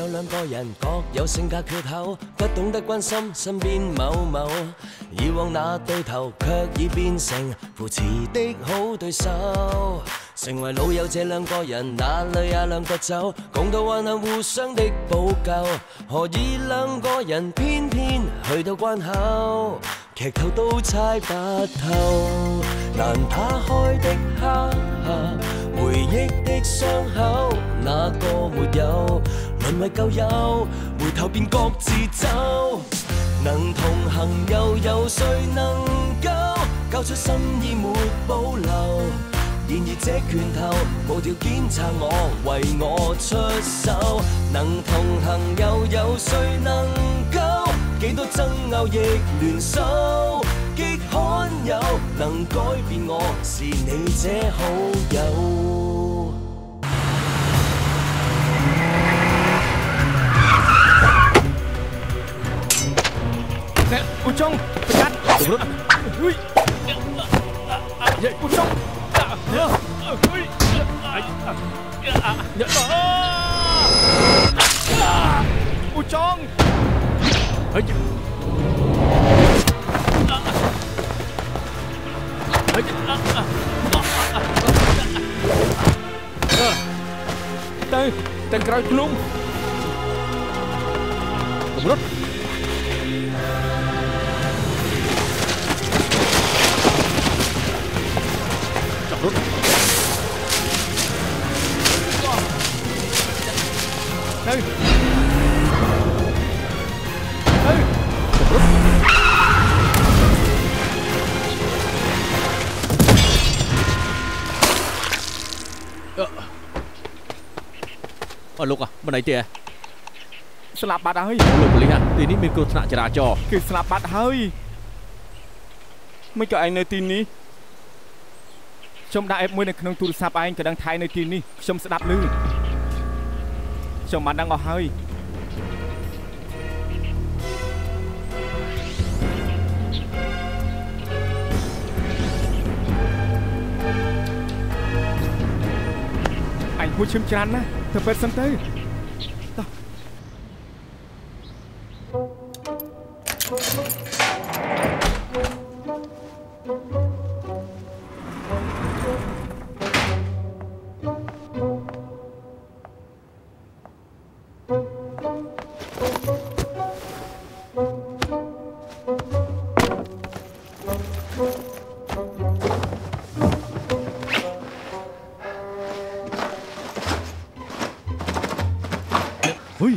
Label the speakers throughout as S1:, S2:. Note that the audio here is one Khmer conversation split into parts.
S1: 有兩個人各有性格缺口，不懂得關心身邊某某，以往那對頭卻已變成扶持的好對手。成為老友這兩個人，哪裏也兩個走，共度患難互相的補救。何以兩個人偏偏去到關口，劇透都猜不透，難打開的黑回憶的傷口，哪個沒有淪為舊友，回頭便各自走。能同行又有誰能夠交出心意沒保留？然而這拳頭無條件撐我，為我出手。能同行又有誰能夠幾多爭拗亦聯手？極罕有能改變我，是你這好友。
S2: Cô Trung, cắt. Ui. Cô Trung. Cô Trung. Tên cõi luôn. Cầm rút. Cầm rút. Đây. Đây. Cầm rút.
S3: Lục à, bên này kìa.
S2: Slap bát hơi.
S3: Lục liền à, tí ní mình cô thạ chả cho.
S2: Cứ slap bát hơi. Mấy cái anh nơi tin ní. Trong đại mới này không tu sạp anh cái đang thay nơi tin ní. Trong sẽ đạp lư. Trong bạn đang ngọt hơi. Anh hút chim chán á. Thật phải sân tới.
S3: Ui.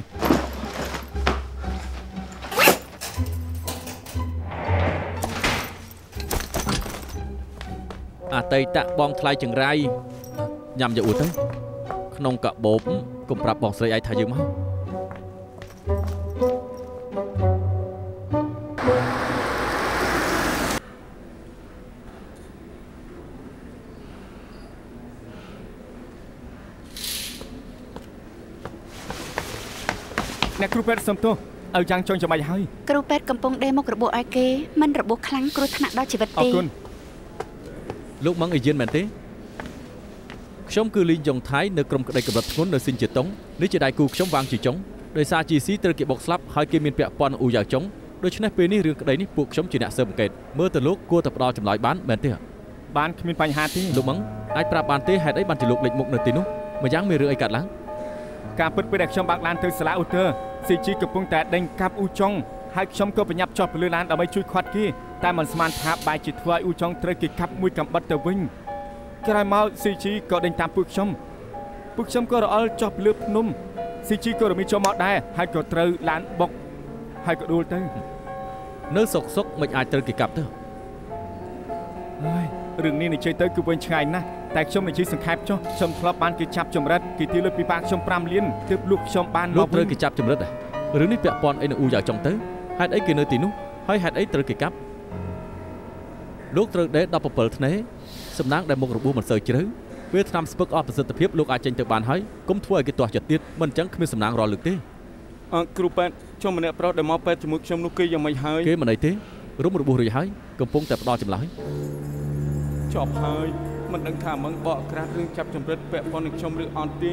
S3: À tây tạ bong thay chừng rai nhằm vào tới không cả bốp cùng prap bong sợi ai thay dương máu. Nè Krupet sớm to, ở trang cho mày hơi.
S4: Krupet cầm bông đem một cái bộ ai kê, mình rồi bộ kháng kru thằng đó chỉ vật tê.
S3: Lúc mắng người dân mình thế, sống cư liên dòng thái nơi cầm đây cầm vật ngốn nơi xin triệt tống, nếu chỉ đại cuộc sống vang chỉ chống, đời xa chỉ xí từ kịp bọc slap hai kia miền bẹ pon u già chống, đôi chân này ní riêng đây ní cuộc sống chỉ nạ sớm kẹt, mơ từ lúc cua tập đo chậm lại bán mình thế.
S2: Bán miền Pành Hà thế.
S3: Lúc mắng, ai prap bán thế hay đấy bán chỉ lục lịch mục nơi tí nút, mà dáng mê rưỡi ai cạn láng.
S2: ការពិតពេលដែលខ្ញុំបើកឡានទៅសាលាអូទ័រ CG កំពុងតែដេញកាប់អ៊ូចុងហើយខ្ញុំក៏ប្រញាប់ចុះទៅលើឡានដើម្បីជួយខាត់គេតែមិនស្មានថាបែរជាធ្វើឲ្យអ៊ូចុងត្រូវគេកាប់មួយកំបិតទៅវិញក្រោយមក CG ក៏ដេញតាមពួកខ្ញុំក៏រអិលចុះពីលើភ្នំ CG ក៏រមីចូលមកដែរហើយក៏ត្រូវឡានបុកហើយក៏ដួលទៅនៅសុកមិនអាចត្រូវគេកាប់ទៅហើយរឿងនេះនិយាយទៅគឺវិញឆ្ងាយណាស់តែខ្ញុំនិយាយសង្ខេបចុះខ្ញុំធ្លាប់បានគេចាប់ចម្រិតគេទីលើពីប៉ាខ្ញុំ5លានទើបលក់ខ្ញុំបានលោកត្រូវគេចាប់ចម្រិតរឿងនេះពាក់ព័ន្ធអីនឹងអ៊ូយ៉ាងចុងទៅហេតុអីគេនៅទីនោះហើយហេតុអីត្រូវគេកាប់លោកត្រូវដេក17ធ្នេសំណាងដែលមុខរបួសមិនសូវជ្រៅពេលឆ្នាំស្ពឹកអស់ប្រសិទ្ធភាពលោកអាចចេញទៅបានហើយកុំធ្វើឲ្យគេទាស់ចិត្តទៀតមិនអញ្ចឹងគ្មានសំណាងរាល់លើកទេគ្រូប៉ែតខ្ញុំម្នាក់ប្រុសដែលមកប៉ែតជាមួយខ្ញុំនោះគេយ៉ាងម៉េចហើយគេមិនអីទេរុំរបួសរួចហើយកំពុងតែផ្ដោតចម្លើយជាប់ហើយ មិនដឹងថាមិនបកក្រាស់រឿងចាប់ចម្រិតពាក់ព័ន្ធនឹងខ្ញុំឬអត់ទេ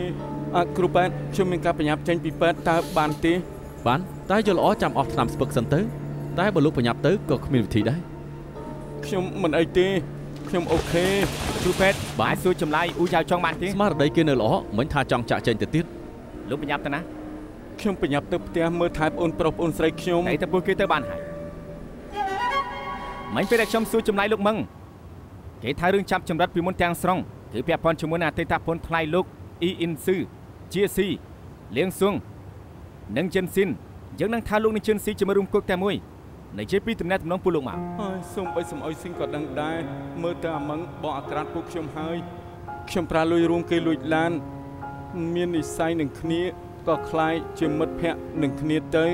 S2: គ្រូពេទ្យខ្ញុំមានការប្រញាប់ចេញពីពេទ្យតើបានទេ
S3: បានតែយល់ល្អចាំអស់ថ្នាំស្ពឹកសិនទៅតែបើលោកប្រញាប់ទៅក៏គ្មានវិធីដែរ
S2: ខ្ញុំមិនអីទេខ្ញុំអូខេ
S1: គ្រូពេទ្យបានសួរចម្លើយអ៊ូយ៉ាវចង់បានទេ
S3: ស្មារតីគេនៅល្អមិនថាចង់ចាក់ចេញទៅទៀត
S1: លោកប្រញាប់ទៅណា
S2: ខ្ញុំប្រញាប់ទៅផ្ទះមើលថែប្អូនប្រុសប្អូនស្រីខ្ញុំ
S1: តែទៅពួកគេទៅបានហើយមិនពេលដែលខ្ញុំសួរចម្លើយលោកមឹងគេថារឿងចាប់ចម្រិតពីមុនទាំងស្រុងគឺពាក់ព័ន្ធជាមួយនឹងអតីតពន្ធថ្លៃលោកអ៊ីអ៊ីនស៊ឺជាស៊ីលៀងស៊ុងនិងចិនស៊ីនយើងនឹងថាលោកនឹងចិនស៊ីជាមួយរួមគុកតែមួយនៃជាពីតំណែងតំណងពួកលោកមក
S2: ហើយសូមបីសំអុយស៊ីងក៏ដឹងដែរមើលទៅអាម៉ឹងបងអាក្រាតពួកខ្ញុំហើយខ្ញុំប្រើលុយរួមគេលួចឡានមាននិស្ស័យនឹងគ្នាក៏คล้ายជាមិត្តភ័ក្តិនឹងគ្នាទៅ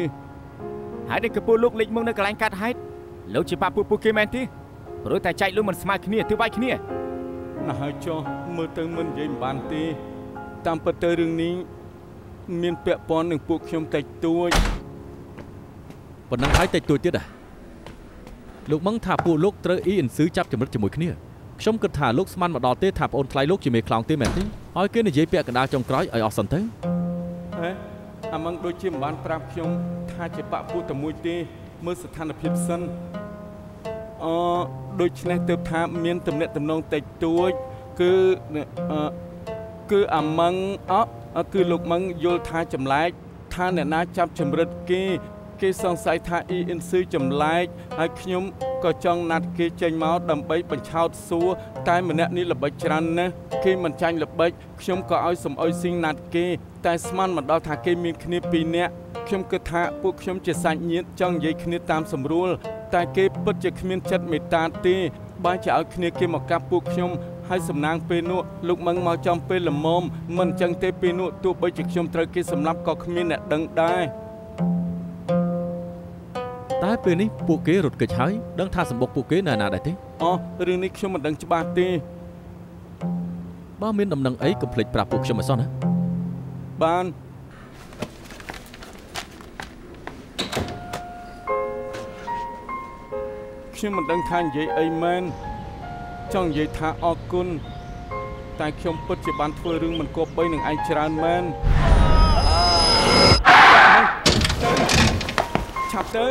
S1: ហើយដែលកពូលោកលេចមកនៅកន្លែងកាត់ហេតុលោកជាប៉ាពួកគេមែនទេព្រោះតែចែកលុយមិនស្មើគ្នាទើបវាយគ្នា
S2: ណាហើយចុះមើលទៅមិននិយាយមិនបានទេតាមពិតទៅរឿងនេះមានពាក់ព័ន្ធនឹងពួកខ្ញុំតិចតួច
S3: ប៉ុណ្ណឹងហើយតិចតួចទៀតលោកមឹងថាពួកលោកត្រូវអ៊ីអ៊ិនស៊ឺចាប់ចម្រិតជាមួយគ្នាខ្ញុំគិតថាលោកស្មានមកដល់ទេថាប្អូនថ្លៃលោកជាមេខ្លោងទេមែនទេហើយគេនិយាយពាក្យកណ្ដាលចុងក្រោយឲ្យអស់សិនទៅ
S2: អាម៉ឹងដូចជាមិនបានប្រាប់ខ្ញុំថាជាបាក់ពូតែមួយទេមើលស្ថានភាពសិនដូច្នេះទើបថាមានទំនាក់ទំនងតិចតួចគឺអាម៉ឹងគឺលោកម៉ឹងយល់ថាចម្លែកថាអ្នកណាចាប់ចម្រិតគេសង្ស័យថាអ៊ីអ៊ីនស៊ឺចម្លែកហើយខ្ញុំក៏ចង់ណាត់គេចេញមកដើម្បីបញ្ឆោតសួរតែម្នាក់នេះល្បិចច្រើនណាស់គេមិនចាញ់ល្បិចខ្ញុំក៏ឲ្យសំអុយស៊ីងណាត់គេតែស្មានមិនដល់ថាគេមានគ្នា2នាក់ខ្ញុំគិតថាពួកខ្ញុំជាសាច់ញាតិចង់និយាយគ្នាតាមសម្រួលតែគេពិតជាគ្មានចិត្តមេត្តាទេបើជាឲ្យគ្នាគេមកកាប់ពួកខ្ញុំហើយសំណាងពេលនោះលោកមឹងមកចំពេលល្មមមិនអញ្ចឹងទេពេលនោះទោះបីជាខ្ញុំត្រូវគេសម្លាប់ក៏គ្មានអ្នកដឹងដែរ
S3: តែពេលនេះពួកគេរត់គេចហើយដឹងថាសម្បុកពួកគេនៅណាដែរទេ
S2: រឿងនេះខ្ញុំមិនដឹងច្បាស់ទេ
S3: បើមានដំណឹងអីកុំភ្លេចប្រាប់ពួកខ្ញុំឲ្យសោះណា
S2: បានខ្ញុំមិនដឹងថានិយាយអីមែនចង់និយាយថាអរគុណតែខ្ញុំពិតជាបានធ្វើរឿងមិនគប្បីនឹងឯងច្រើនមែនឆាប់ទៅ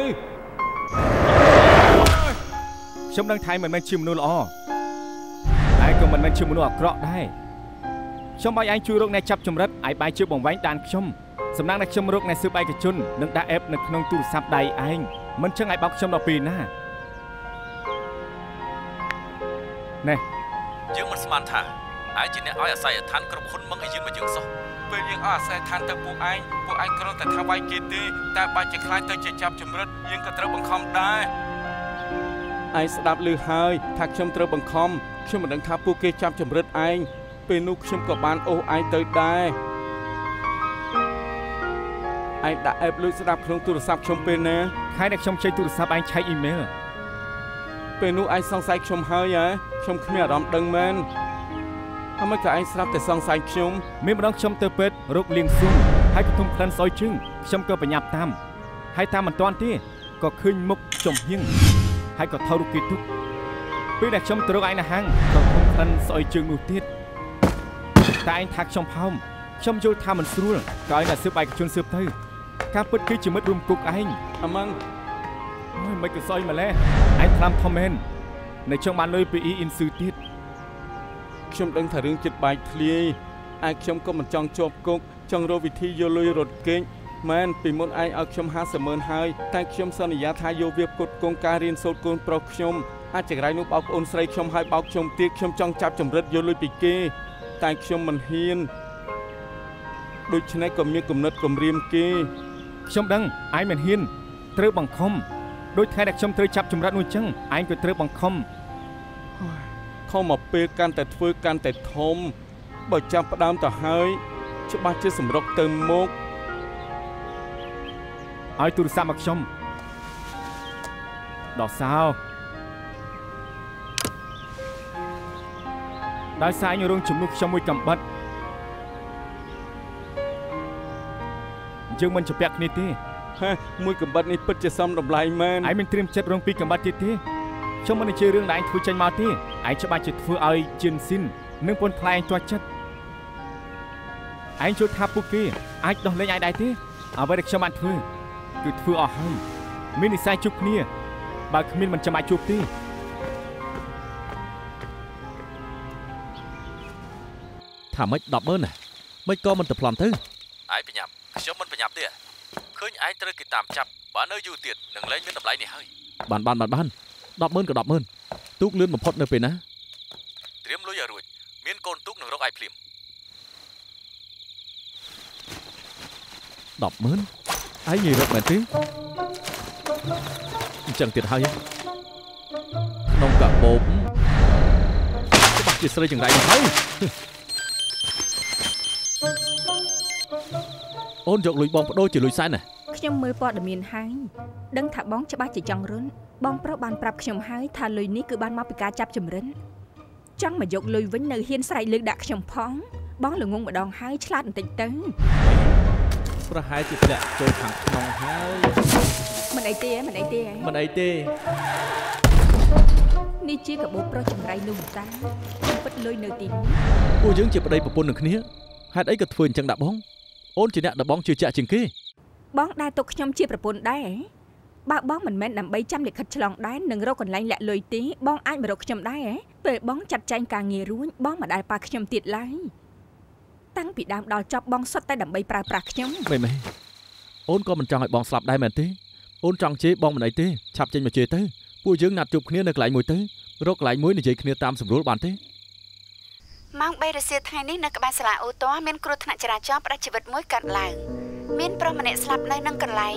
S1: ខ្ញុំដឹងថាមិនមែនជាមនុស្សល្អតែក៏មិនមែនជាមនុស្សអាក្រក់ដែរខ្ញុំឲ្យឯងជួយរកអ្នកចាប់ចម្រិតឲ្យបាយជឿបង្វែងដានខ្ញុំសំណាងតែខ្ញុំរកអ្នកស៊ើបឯកជននិងដាក់អេបនៅក្នុងទូរស័ព្ទដៃឯងមិនចឹងឲ្យបោកខ្ញុំដល់ពេលណាណែ
S3: យើងមិនស្មានថាឯងជាអ្នកឲ្យអាស័យដ្ឋានក្រុមហ៊ុនមឹងឲ្យយើងមកយើងសោះ
S2: ពេលយើងឲ្យអាស័យដ្ឋានទៅពួកឯងគ្រាន់តែថាវាយគេទេតែបើជាខ្លាចទៅជាចាប់ចម្រិតយើងក៏ត្រូវបង្ខំដែរឯងស្ដាប់ឮហើយថាខ្ញុំត្រូវបង្ខំខ្ញុំមិនដឹងថាពួកគេចាប់ចម្រិតឯងពេលនោះខ្ញុំក៏បានអូសឯងទៅដែរឯងដាក់អេបលុយស្ដាប់ក្នុងទូរស័ព្ទខ្ញុំពេលណា
S1: ខែដែលខ្ញុំចេញទូរស័ព្ទឯងឆែកអ៊ីមែល
S2: ពេលនោះឯងសង្ស័យខ្ញុំហើយខ្ញុំគ្មានអារម្មណ៍ដឹងមែនហើយមិនក៏ឯងស្រាប់តែសង្ស័យខ្ញុំ
S1: មានម្ដងខ្ញុំទៅពេទ្យរោគលៀងស៊ុំហើយបន្ទុំក្លិនសយជឹងខ្ញុំក៏បញ្ញាប់តាមហើយតាមមិនទាន់ទេក៏ឃើញមុខចំហៀងហើយក៏ថោរូបគេទុកពេលដែលខ្ញុំទៅរកឯងនៅហាងក៏ធំក្លិនស្អុយជើងនោះទៀតតែឯងថាខ្ញុំផោមខ្ញុំយល់ថាមិនស្រួលក៏ឲ្យអ្នកស៊ើបឯកជនស៊ើបទៅការពិតគឺជាមិត្តរួមគុកឯង
S2: អាម៉ឹង
S1: មិនក៏សយម្លេះឯងថ្នាំធំមែននៅចង់បានលុយពីអ៊ីអ៊ីនស៊ឺទៀត
S2: ខ្ញុំដឹងថារឿងចិត្តបែកធ្លាយឯងខ្ញុំក៏មិនចង់ជាប់គុកចង់រកវិធីយកលុយរត់គេងមែនពីមុនឯងឲ្យខ្ញុំ50,000ហើយតែខ្ញុំសន្យាថាយកវាផ្គត់ផ្គង់ការរៀនសូត្រកូនប្រុសខ្ញុំអាចចង្រៃនោះបោកប្អូនស្រីខ្ញុំហើយបោកខ្ញុំទៀតខ្ញុំចង់ចាប់ចម្រិតយកលុយពីគេតែខ្ញុំមិនហ៊ានដូច្នេះក៏មានគំនិតគំរាមគេ
S1: ខ្ញុំដឹងឯងមិនហ៊ានត្រូវបង្ខំដូចថ្ងៃដែលខ្ញុំត្រូវចាប់ចម្រិតនោះអញ្ចឹងឯងក៏ត្រូវបង្ខំ
S2: ខំមកពេលកាន់តែធ្វើកាន់តែធំបើចាប់ផ្ដើមទៅហើយច្បាស់ជាសម្រុកទៅមុខ
S1: ឲ្យទូរស័ព្ទមកខ្ញុំដល់សោដោយសារញរងជំនួសខ្ញុំមួយកំបិតយើងមិនជពាក់គ្នាទេ
S2: មួយកំបិតនេះពិតជាសមតម្លៃមែន
S1: ឯងមិនត្រៀមចិត្តរងពីកំបិតទៀតទេខ្ញុំមិននិយាយរឿងដែលឯងធ្វើចេញមកទេ
S2: ឯងច្បាស់ជាធ្វើឲ្យជឿនស៊ីននឹងពន្ធថ្លៃជាប់ចិត្តឯងជួយថាពួកគេអាចដោះលែងឯងដែរទេអ្វីដែលខ្ញុំបានធ្វើគឺធ្វើអស់ហើយមាននិស្ស័យជួបគ្នាបើគ្មានមិនចាំបាច់ជួបទេ
S3: ថាម៉េច100000ណាមិនក៏មិនទៅប្លន់ទៅឯងប្រញាប់ខ្ញុំមិនប្រញាប់ទេឃើញឯងត្រូវគេតាមចាប់បើនៅយូរទៀតនឹងលែងមានតម្លៃនេះហើយបាន100000ក៏100000ទូកលឿនបំផុតនៅពេលណាត្រៀមលុយឲ្យរួចមានកូនទូកនឹងរកឯងភ្លាម100000ឯងនិយាយរកមែនទេអញ្ចឹងទៀតហើយក្នុងកាបូបច្បាស់ជាស្រីចង្រៃមកហើយអូនយកលុយបងបដូរជាលុយសែនណា
S5: ខ្ញុំមើលព័ត៌មានហើយដឹងថាបងច្បាស់ជាចង់រុនបងប្រុសបានប្រាប់ខ្ញុំហើយថាលុយនេះគឺបានមកពីការចាប់ចម្រិនចង់មកយកលុយវិញនៅហ៊ានស្រែកលើកដាក់ខ្ញុំផងបងល្ងងម្ដងហើយឆ្លាតបន្តិចទៅ
S3: ប្រហែលជាធ្លាក់ចូលខាងក្នុងហើយ
S5: មិនអីទេនេះជាកាបូបប្រុសចម្រៃនោះតាខ្ញុំពិតលុយនៅទីនេះ
S3: ពួកយើងជាប្តីប្រពន្ធនឹងគ្នាហេតុអីក៏ធ្វើអញ្ចឹងដាក់បងអូនជាអ្នកដែលបងជឿជាក់ជាងគេ
S5: បងដែរទុកខ្ញុំជាប្រពន្ធដែរបើបងមិនមែនដើម្បីចាំលិខិតឆ្លងដែននិងរកកន្លែងលាក់លុយទេបងអាចមករកខ្ញុំដែរពេលបងចាត់ចែងការងាររួចបងមិនដែលប៉ះខ្ញុំទៀតឡើយតាំងពីដើមដល់ចប់បងសុទ្ធតែដើម្បីប្រើប្រាស់ខ្ញុំ
S3: មែនអូនក៏មិនចង់ឲ្យបងស្លាប់ដែរមែនទេអូនចង់ជេរបងមិនអីទេឆាប់ចេញមកជេរទៅពួកយើងណាត់ជួបគ្នានៅកន្លែងមួយទៅរកកន្លែងមួយនិយាយគ្នាតាមស្រួលបានទេ
S4: ម៉ោង3រសៀលថ្ងៃនេះនៅក្បែរសាលាអូតូមានគ្រោះថ្នាក់ចរាចរណ៍ផ្ដាច់ជីវិតមួយកើតឡើងមានប្រុសម្នាក់ស្លាប់នៅនឹងកន្លែង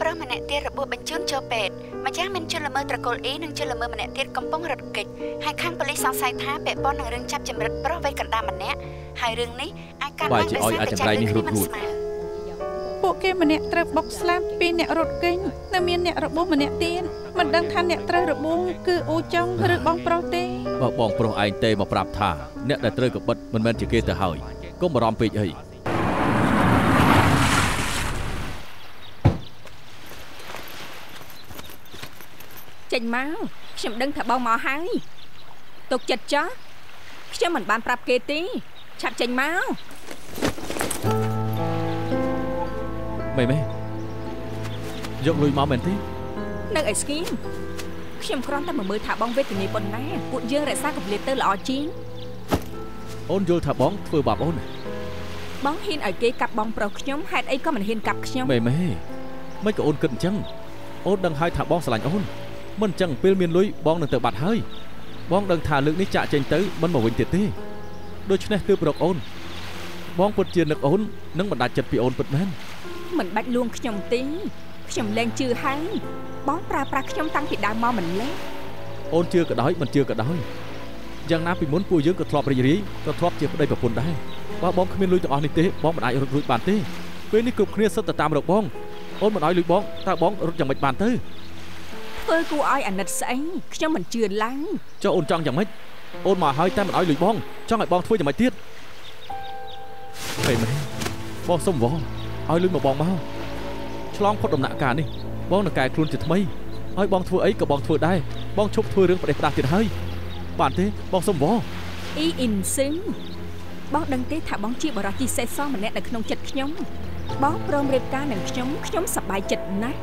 S4: ប្រុសម្នាក់ទៀតរបួសបញ្ជូនចូលពេទ្យម្ចាស់មានជនល្មើសត្រកូលអ៊ីនិងជនល្មើសម្នាក់ទៀតកំពុងរត់គេចហើយខាងប៉ូលីសសង្ស័យថាពាក់ព័ន្ធនឹងរឿងចាប់ចម្រិតប្រុសវ័យកណ្ដាលម្នាក់ហើយរឿងនេះអាចកើតឡើងដោយសារតែចៅនេះរត់រួច
S6: ពួកគេម្នាក់ត្រូវបុកស្លាប់ពីអ្នករត់គេងនៅមានអ្នករបួសម្នាក់ទៀតមិនដឹងថាអ្នកត្រូវរបួសគឺអូចុងឬបងប្រុសទេ
S3: បើបងប្រុសឯងទេមកប្រាប់ថាអ្នកដែលត្រូវកបិតមិនមែនជាគេទៅហើយកុំបារម្ភពេកអី
S5: ចេញមកខ្ញុំដឹងថាបងមកហើយទុកចិត្តចោះខ្ញុំមិនបានប្រាប់គេទេឆាប់ចេញមក
S3: មែនយកលុយមកមែនទេ
S5: នៅឯស្គីមខ្ញុំគ្រាន់តែមើលថាបងវេទនាប៉ុណ្ណាពួកយើងរក្សាកម្រិតទៅល្អជាង
S3: អូនយល់ថាបងធ្វើបាបអូន
S5: បងហ៊ានឲ្យគេកាប់បងប្រុសខ្ញុំហេតុអីក៏មិនហ៊ានកាប់ខ្ញុំ
S3: មែនមិនក៏អូនគិតអញ្ចឹងអូនដឹងហើយថាបងស្រឡាញ់អូនមិនអញ្ចឹងពេលមានលុយបងនឹងទៅបាត់ហើយបងដឹងថាលើកនេះចាក់ចេញទៅមិនមកវិញទៀតទេដូច្នេះទើបរកអូនបងពិតជានឹកអូននឹងបណ្ដាច់ចិត្តពីអូនពិតមែន
S5: មិនបាច់លួងខ្ញុំទេខ្ញុំលែងជឿហើយបងប្រើប្រាស់ខ្ញុំតាំងពីដើមមកមិនលេះ
S3: អូនជឿក៏ដោយមិនជឿក៏ដោយយ៉ាងណាពីមុនពួកយើងក៏ធ្លាប់រីករាយក៏ធ្លាប់ជាប្តីប្រពន្ធដែរបើបងគ្មានលុយទាំងអស់នេះទេបងមិនអាចរត់រួចបានទេពេលនេះគ្រប់គ្នាសិតតែតាមរកបងអូនមិនឲ្យលុយបងតើបងរត់យ៉ាងម៉េចបានទៅ
S5: ធ្វើគួរឲ្យអាណិតស្អីខ្ញុំមិនជឿឡើយ
S3: ចុះអូនចង់យ៉ាងម៉េចអូនមកហើយតែមិនឲ្យលុយបងចង់ឲ្យបងធ្វើយ៉ាងម៉េចទៀតពេលនេះបងសុំវល់ឲ្យលុយមកបងមកឆ្លងផុតដំណាក់កាលនេះបងនឹងកែខ្លួនជាថ្មីឲ្យបងធ្វើអីក៏បងធ្វើដែរបងឈប់ធ្វើរឿងផ្ដេសផ្ដាស់ទៀតហើយបានទេបងសុំវល់
S5: អ៊ីនសឹងបងដឹងទេថាបងជាបរិសុទ្ធជាសេះសមម្នាក់នៅក្នុងចិត្តខ្ញុំបងព្រមរៀបការនឹងខ្ញុំសប្បាយចិត្តណាស់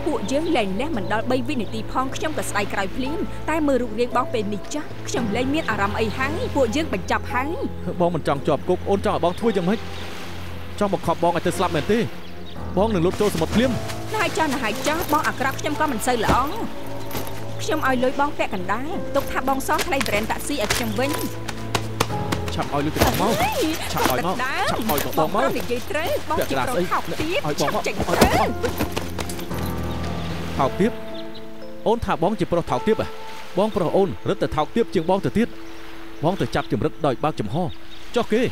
S5: ពួកយើងលែងលះមិនដល់3វិនាទីផងខ្ញុំក៏ស្ដាយក្រោយភ្លាមតែមើលរូបរាងបងពេលនេះចាស់ខ្ញុំលែងមានអារម្មណ៍អីហើយពួកយើងបញ្ចប់ហើយ
S3: បងមិនចង់ជាប់គុកអូនចង់ឲ្យបងធ្វើយ៉ាងម៉េចចង់បង្ខំបងឲ្យទៅស្លាប់មែនទេបងនឹងលុតចូលសមុទ្រភ្លាម
S5: ហើយចាស់ណាស់ហើយចាស់បងអាក្រក់ខ្ញុំក៏មិនសូវល្អខ្ញុំឲ្យលុយបងពាក់កណ្ដាលទុកថាបងសងថ្លៃប្រេនតាក់ស៊ីឲ្យខ្ញុំវិញ
S3: ឆាប់ឲ្យលុយទៅមកឆាប់ឲ្យមកឆាប់ឲ្យបងមក
S5: និយាយត្រូវបងជាប្រុសថោកទៀត
S3: ឲ្យបងមកចេញទៅថោកទៀតអូនថាបងជាប្រុសថោកទៀតបងប្រុសអូនរឹតតែថោកទៀតជាងបងទៅទៀតបងទៅចាប់ចម្រិតដោយបើកចំហចុះគេ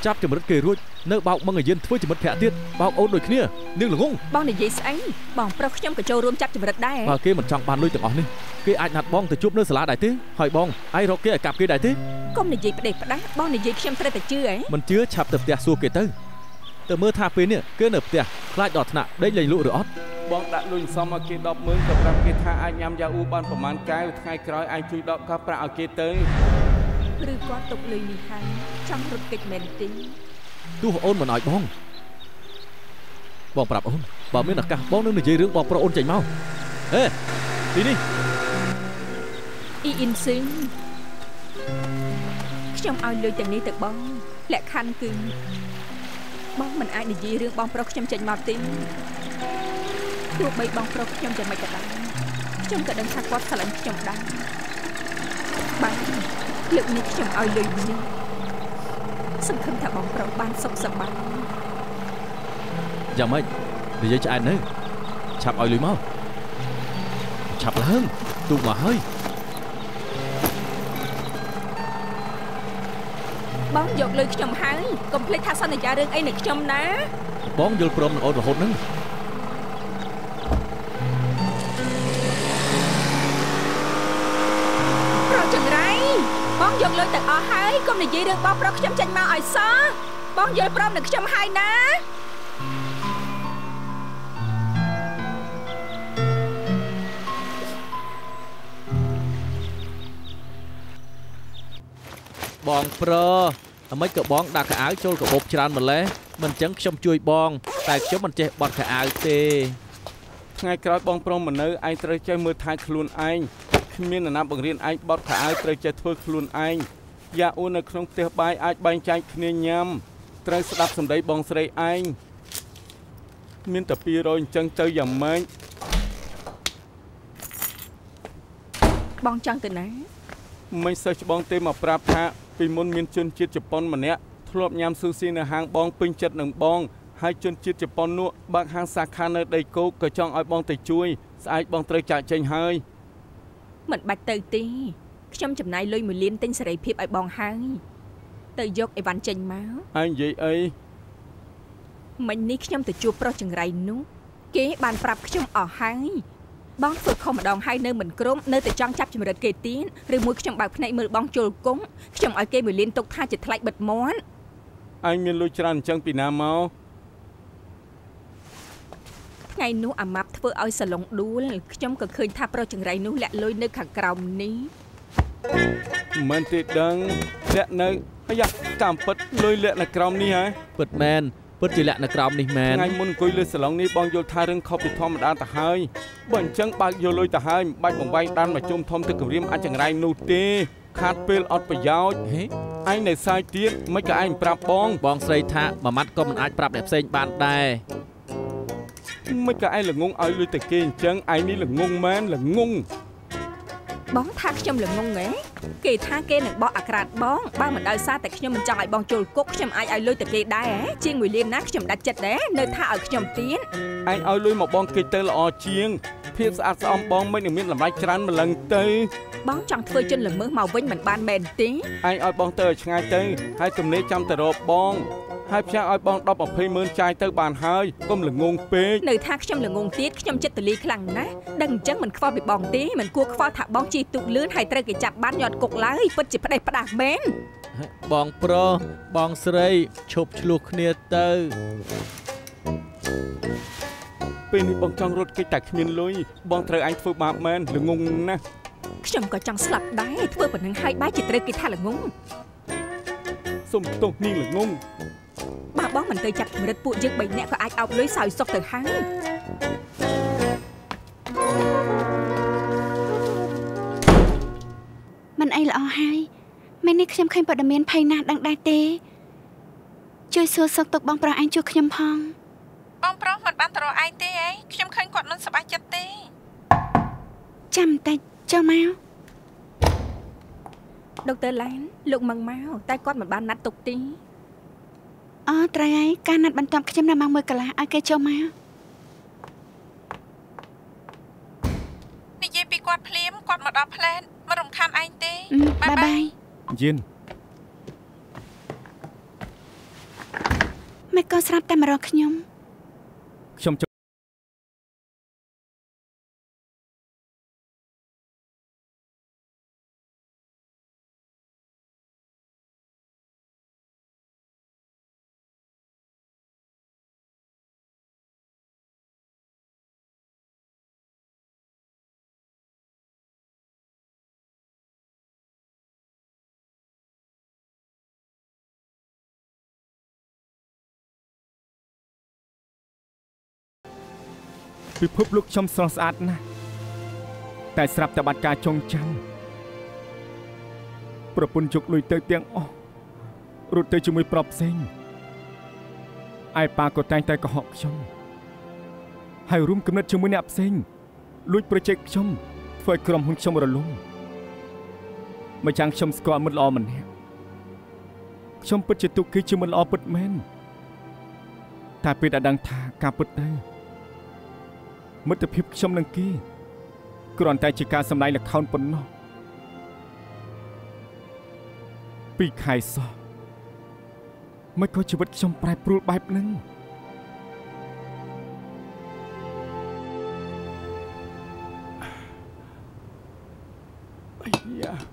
S3: ចាប់ចម្រិតគេរួចនៅបោកមឹងឲ្យយិនធ្វើជាមិត្តភក្តិទៀតបោកអូនដូចគ្នានាងល្ងង
S5: បងនិយាយស្អីបងប្រុសខ្ញុំក៏ចូលរួមចាប់ចម្រិតដែរ
S3: បើគេមិនចង់បានលុយទាំងអស់នេះគេអាចណាត់បងទៅជួបនៅសាលាដែរទេហើយបងឯងរកគេឲ្យកាប់គេដែរទេ
S5: កុំនិយាយផ្ដេសផ្ដាស់បងនិយាយខ្ញុំត្រូវតែជឿហ៎
S3: មិនជឿឆាប់ទៅផ្ទះសួរគេទៅមើលថាពេលនេះគេនៅផ្ទះខ្លាចដល់ថ្នាក់ដេកលេងលក់ឬអត់
S7: បងដាក់លុយសំឲ្យគេ100000ក៏ប្រាប់គេថាអាចញ៉ាំយ៉ាអ៊ូបានប្រហែលកែវថ្ងៃក្រោយអាចជួយដកកោះប្រាក់ឲ្យគេទៅ
S5: ឬគាត់ទុកលុយនេះហើយចង់រត់គេចមែនទេ
S3: ទោះអូនមិនឲ្យបងប្រាប់អូនបើមានឱកាសបងនឹងនិយាយរឿងបងប្រុសអូនចេញមកហេទីនេះ
S5: អ៊ីអ៊ីនស៊ឹងខ្ញុំឲ្យលុយទាំងនេះទៅបងលក្ខខណ្ឌគឺបងមិនអាចនិយាយរឿងបងប្រុសខ្ញុំចេញមកទេទោះបីបងប្រុសខ្ញុំយ៉ាងម៉េចក៏ដោយខ្ញុំក៏ដឹងថាគាត់ស្រឡាញ់ខ្ញុំដែរបាទលើកនេះខ្ញុំឲ្យលុយនេះសង្ឃឹមថាបងប្រុសបានសុខសប្បាយ
S3: យ៉ាងម៉េចនិយាយឆ្អែតនៅឆាប់ឲ្យលុយមកឆាប់ឡើងទូកមកហើយ
S5: បងយកលុយខ្ញុំហើយកុំភ្លេចថាសន្យារឿងអីនៅខ្ញុំណា
S3: បងយល់ព្រមនឹងអូនរហូតហ្នឹង
S5: ប្រចង្រៃបងយកលុយទាំងអស់ហើយកុំនិយាយរឿងបងប្រុសខ្ញុំចេញមកឲ្យសោះបងយល់ព្រមនឹងខ្ញុំហើយណា
S3: បងប្រុសអ្មេចក៏បងដាក់ខោអាវចូលកាបូបច្រើនម្លេះមិនអញ្ចឹងខ្ញុំជួយបងតែខ្ញុំមិនចេះបត់ខោអាវទេ
S7: ថ្ងៃក្រោយបងប្រុសមិននៅឯងត្រូវចេះមើលថែខ្លួនឯងគ្មានអ្នកណាបង្រៀនឯងបត់ខោអាវត្រូវចេះធ្វើខ្លួនឯងយ៉ាអ៊ូនៅក្នុងផ្ទះបាយអាចបែងចែកគ្នាញ៉ាំត្រូវស្ដាប់សម្ដីបងស្រីឯងមានតែ200អញ្ចឹងទៅយ៉ាងម៉េច
S5: បងចង់ទៅណា
S7: មិនសិស្សច្បងទេមកប្រាប់ថាពីមុនមានជនជាតិជប៉ុនម្នាក់ធ្លាប់ញ៉ាំស៊ូស៊ីនៅហាងបងពេញចិត្តនឹងបងហើយជនជាតិជប៉ុននោះបើកហាងសាខានៅដីគោកក៏ចង់ឲ្យបងទៅជួយស្អែកបងត្រូវចាក់ចេញហើយ
S5: មិនបាច់ទៅទេខ្ញុំចំណាយលុយ1លានទិញសេរីភាពឲ្យបងហើយទៅយកអីវ៉ាន់ចេញមក
S7: ឯងនិយាយអី
S5: មិញនេះខ្ញុំទៅជួបប្រុសចង្រៃនោះគេបានប្រាប់ខ្ញុំអស់ហើយបងធ្វើខុសម្ដងហើយនៅមិនក្រុមនៅតែចង់ចាប់ចម្រិតគេទៀតឬមួយខ្ញុំបើកភ្នែកមើលបងជុលគង់ខ្ញុំឲ្យគេ1លានទុកថាជាថ្លៃបិទមាត់
S7: ឯងមានលុយច្រើនអញ្ចឹងពីណាមក
S5: ថ្ងៃនោះអាម៉ាប់ធ្វើឲ្យសាឡុងដួលខ្ញុំក៏ឃើញថាប្រុសចង្រៃនោះលាក់លុយនៅខាងក្រោមនេះ
S7: មិនទេដឹងលាក់នៅអាយ៉ាតាមពិតលុយលាក់នៅក្រោមនេះហ៎
S3: ពិតមែនពិតជាលាក់នៅក្រោមនេះមែន
S7: ថ្ងៃមុនអង្គុយលើសាឡុងនេះបងយល់ថារឿងខុសពីធម្មតាទៅហើយបើអញ្ចឹងបើកយកលុយទៅហើយមិនបាច់បង្វែងដានមកជុំធំទឹកគម្រាមអាចចង្រៃនោះទេខាតពេលអត់ប្រយោជន៍ឯងនៅសាយទៀតមិនក៏ឯងប្រាប់
S3: បងស្រីថាមួយម៉ាត់ក៏មិនអាចប្រាប់អ្នកផ្សេងបានដែរ
S7: មិនក៏ឯងល្ងងឲ្យលុយទៅគេអញ្ចឹងឯងនេះល្ងងមែនល្ងង
S5: បងថាខ្ញុំល្ងងហ៎គេថាគេនឹងបោះអាក្រាតបងបើមិនដោយសារតែខ្ញុំមិនចង់ឲ្យបងជុលគុកខ្ញុំអាចឲ្យលុយទៅគេដែរហ៎ជាង1លានណាខ្ញុំដាច់ចិត្តដែរនៅថាឲ្យខ្ញុំទៀត
S7: ឯងឲ្យលុយមកបងគេទៅល្អជាងភាពស្អាតស្អំបងមិននឹងមានតម្លៃច្រើនម្លឹងទៅ
S5: បងចង់ធ្វើជនល្មើសមកវិញមិនបានមែនទេឯ
S7: ងឲ្យបងទៅឲ្យឆ្ងាយទៅហើយទំនេរចាំទៅរកបងហើយផ្សាយឲ្យបង10 20ម៉ឺនចាយទៅបានហើយកុំល្ងងពេក
S5: នៅថាខ្ញុំល្ងងទៀតខ្ញុំចិត្តទលីខ្លាំងណាស់ដឹងអញ្ចឹងមិនខ្វល់ពីបងទេមិនគួរខ្វល់ថាបងជិះទូកលឿនហើយត្រូវគេចាប់បានញាត់គុកឡើយពិតជាផ្ដេសផ្ដាស់មែន
S3: បងប្រុសបងស្រីឈប់ឆ្លោះគ្នាទៅ
S7: ពេលនេះបងចង់រត់គេចតែគ្មានលុយបងត្រូវឯងធ្វើបាបមែនល្ងងណាស់
S5: ខ្ញុំក៏ចង់ស្លាប់ដែរធ្វើប៉ុណ្ណឹងហើយបែរជាត្រូវគេថាល្ងង
S7: សុំទោសនាងល្ងង
S5: បើបងមិនទៅចាប់កម្រិតពួកយើង3នាក់ក៏អាចអោបលុយសោយសុកទៅហើយ
S4: មិនអីល្អហើយមែននេះខ្ញុំឃើញព័ត៌មានភ័យណាស់ដឹងដែរទេជួយសួរសុខទុក្ខបងប្រុសឯងជួយខ្ញុំផង
S6: បងប្រុសមិនបានទៅរកឯងទេអីខ្ញុំឃើញគាត់មិនសប្បាយចិត្តទេ
S4: ចាំតែចូលមក
S5: ដុកទ័រឡានលោកម៉ឹងមកតែគាត់មិនបានណាត់ទុកទេ
S4: អូត្រូវហើយការណាត់បន្ទាប់ខ្ញុំនៅម៉ោង 1 កន្លះឲ្យគេចូលមក
S6: និយាយពីគាត់ភ្លាមគាត់មកដល់ផ្លែតមករំខានឯងទេ
S4: បាយបាយ
S2: យិន
S4: មិនក៏ស្រាប់តែមករកខ្ញុំ
S2: ពិភពលោកខ្ញុំស្រស់ស្អាតណាស់តែស្រាប់តែបាត់ការចងចាំប្រពន្ធជុកលុយទៅទាំងអស់រត់ទៅជាមួយប្រុសផ្សេងឯប៉ាក៏តែងតែកុហកខ្ញុំហើយរួមគំនិតជាមួយអ្នកផ្សេងលួចប្រជែកខ្ញុំធ្វើឲ្យក្រុមហ៊ុនខ្ញុំរលំមកចាំងខ្ញុំស្គាល់មិត្តល្អម្នាក់ខ្ញុំពិតជាទុកគេជាមិត្តល្អពិតមែនតែពេលដែលដឹងថាការពិតទៅមិត្តភាពខ្ញុំនឹងគេគ្រាន់តែជាការសម្ដែងល្ខោនប៉ុណ្ណោះ2 ខែសោះមិនក៏ជីវិតខ្ញុំប្រែប្រួលបែបហ្នឹង
S7: អាយ៉ា